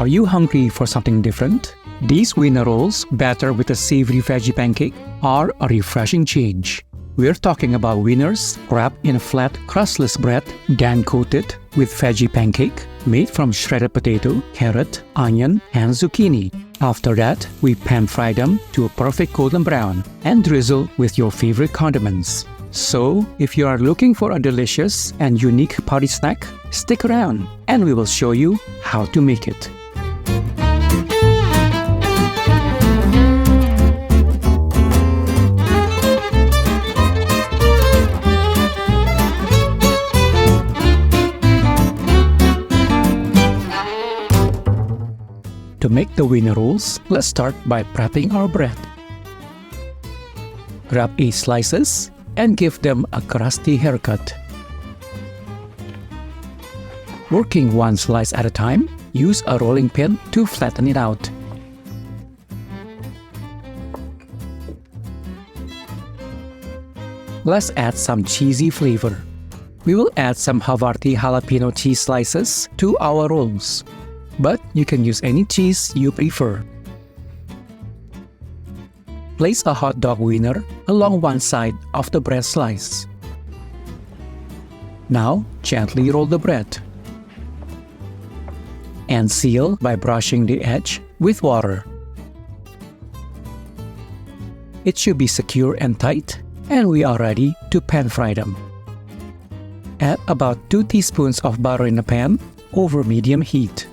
Are you hungry for something different? These winner rolls, battered with a savory veggie pancake, are a refreshing change. We're talking about winners wrapped in a flat, crustless bread, then coated with veggie pancake made from shredded potato, carrot, onion, and zucchini. After that, we pan-fry them to a perfect golden brown and drizzle with your favorite condiments. So, if you are looking for a delicious and unique party snack, stick around and we will show you how to make it. To make the winner rolls, let's start by prepping our bread. Grab 8 slices and give them a crusty haircut. Working one slice at a time, use a rolling pin to flatten it out. Let's add some cheesy flavor. We will add some Havarti jalapeno cheese slices to our rolls, but you can use any cheese you prefer. Place a hot dog winner along one side of the bread slice. Now, gently roll the bread and seal by brushing the edge with water. It should be secure and tight, and we are ready to pan-fry them. Add about 2 teaspoons of butter in a pan over medium heat.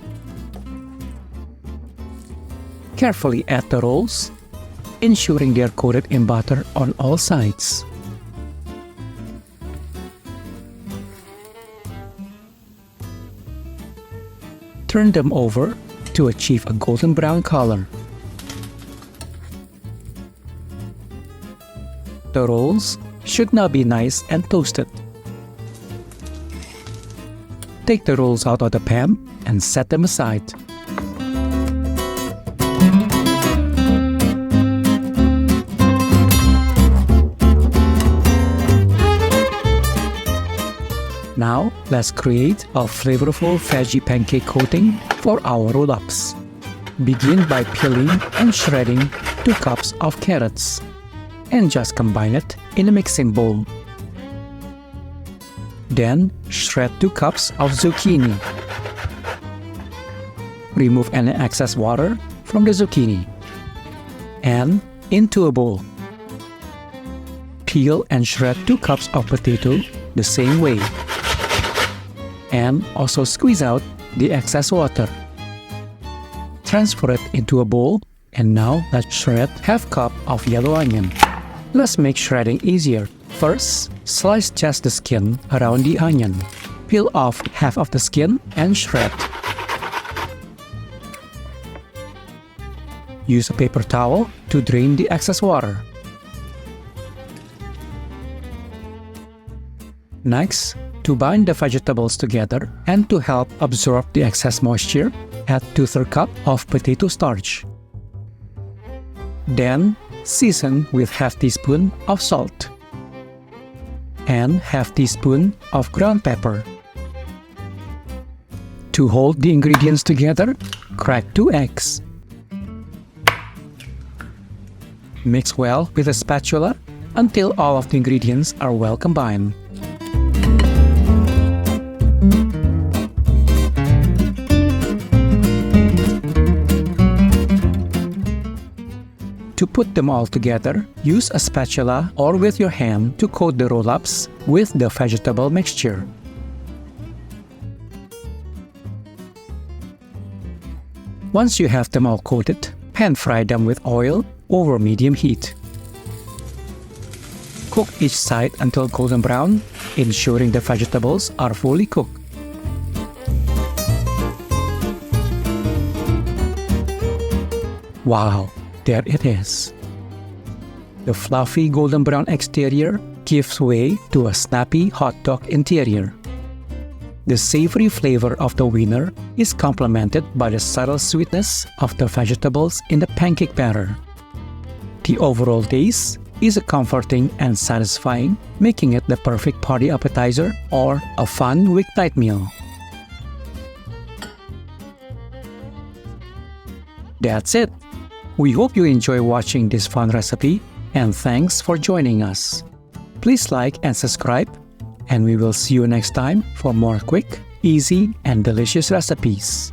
Carefully add the rolls, ensuring they are coated in butter on all sides. Turn them over to achieve a golden brown color. The rolls should now be nice and toasted. Take the rolls out of the pan and set them aside. Now, let's create a flavorful veggie pancake coating for our roll-ups. Begin by peeling and shredding 2 cups of carrots, and just combine it in a mixing bowl. Then, shred 2 cups of zucchini. Remove any excess water from the zucchini, and into a bowl. Peel and shred 2 cups of potato the same way, and also squeeze out the excess water. Transfer it into a bowl, and now let's shred half cup of yellow onion. Let's make shredding easier. First, slice just the skin around the onion. Peel off half of the skin and shred. Use a paper towel to drain the excess water. Next, to bind the vegetables together and to help absorb the excess moisture, add 2/3 cup of potato starch. Then, season with half teaspoon of salt and half teaspoon of ground pepper. To hold the ingredients together, crack 2 eggs. Mix well with a spatula until all of the ingredients are well combined. To put them all together, use a spatula or with your hand to coat the roll-ups with the vegetable mixture. Once you have them all coated, pan-fry them with oil over medium heat. Cook each side until golden brown, ensuring the vegetables are fully cooked. Wow! There it is. The fluffy golden brown exterior gives way to a snappy hot dog interior. The savory flavor of the winner is complemented by the subtle sweetness of the vegetables in the pancake batter. The overall taste is comforting and satisfying, making it the perfect party appetizer or a fun weeknight meal. That's it. We hope you enjoy watching this fun recipe, and thanks for joining us. Please like and subscribe, and we will see you next time for more quick, easy, and delicious recipes.